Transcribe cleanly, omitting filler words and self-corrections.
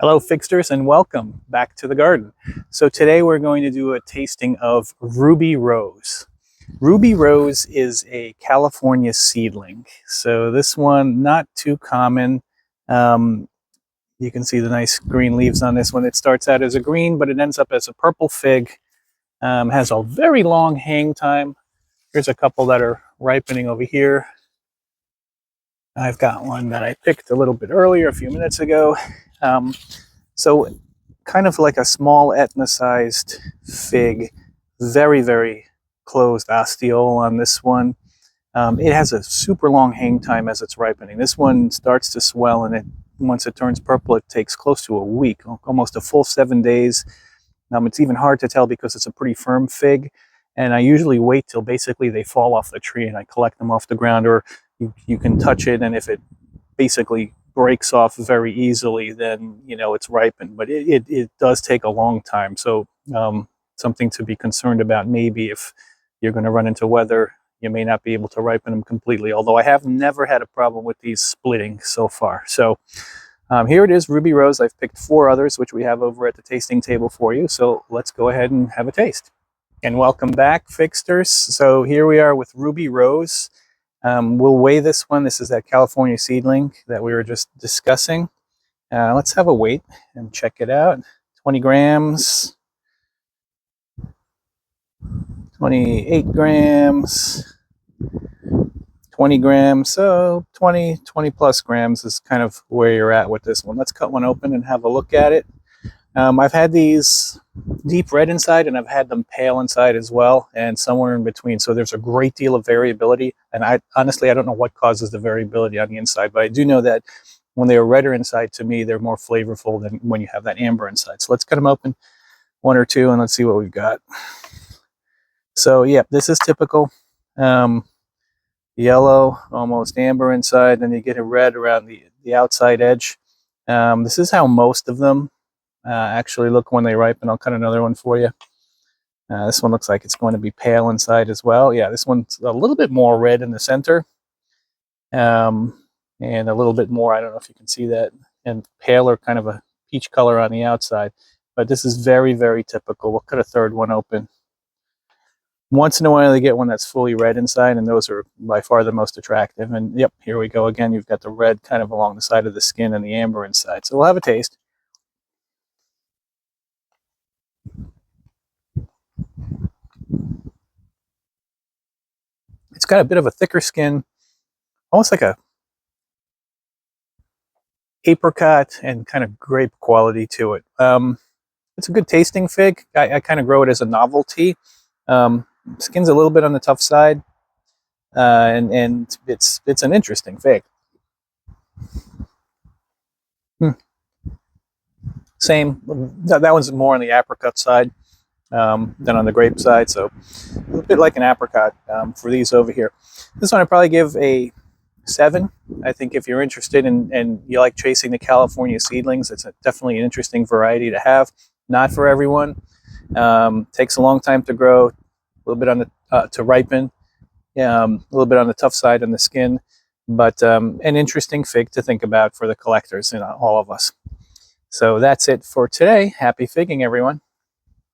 Hello fixers and welcome back to the garden. So today we're going to do a tasting of Ruby Rose. Ruby Rose is a California seedling. So this one, not too common. You can see the nice green leaves on this one. It starts out as a green, but it ends up as a purple fig. Has a very long hang time. Here's a couple that are ripening over here. I've got one that I picked a little bit earlier, a few minutes ago. So kind of like a small Etna-sized fig, very, very closed ostiole on this one. It has a super long hang time as it's ripening. This one starts to swell, and once it turns purple, it takes close to a week, almost a full 7 days. It's even hard to tell because it's a pretty firm fig, and I usually wait till basically they fall off the tree and I collect them off the ground, or you can touch it, and if it basically breaks off very easily, then it's ripened. But it does take a long time, so something to be concerned about. Maybe if you're going to run into weather, you may not be able to ripen them completely, although I have never had a problem with these splitting so far. So here it is, Ruby Rose. I've picked 4 others, which we have over at the tasting table for you. So let's go ahead and have a taste. And welcome back, fixers. So here we are with Ruby Rose. We'll weigh this one. This is that California seedling that we were just discussing. Let's have a weight and check it out. 20 grams, 28 grams, 20 grams. So 20 plus grams is kind of where you're at with this one. Let's cut one open and have a look at it. I've had these deep red inside, and I've had them pale inside as well, and somewhere in between. So there's a great deal of variability, and I honestly don't know what causes the variability on the inside, but I do know that when they are redder inside, to me, they're more flavorful than when you have that amber inside. So let's cut them open, 1 or 2, and let's see what we've got. So yeah, this is typical. Yellow, almost amber inside, and you get a red around the outside edge. This is how most of them actually look when they ripen. I'll cut another one for you. This one looks like it's going to be pale inside as well. Yeah, this one's a little bit more red in the center, and a little bit more, I don't know if you can see that, and paler, kind of a peach color on the outside. But this is very, very typical. We'll cut a third one open. Once in a while they get one that's fully red inside, and those are by far the most attractive. And yep, here we go again. You've got the red kind of along the side of the skin and the amber inside. So we'll have a taste. It's got a bit of a thicker skin, almost like a apricot and kind of grape quality to it. It's a good tasting fig. I kind of grow it as a novelty. Skin's a little bit on the tough side, and it's an interesting fig. Same, that one's more on the apricot side than on the grape side, so a bit like an apricot for these over here. This one I'd probably give a 7. I think if you're interested in and you like chasing the California seedlings, it's definitely an interesting variety to have. Not for everyone. Takes a long time to grow, a little bit on the to ripen, a little bit on the tough side on the skin, but an interesting fig to think about for the collectors and all of us. So that's it for today. Happy figging, everyone.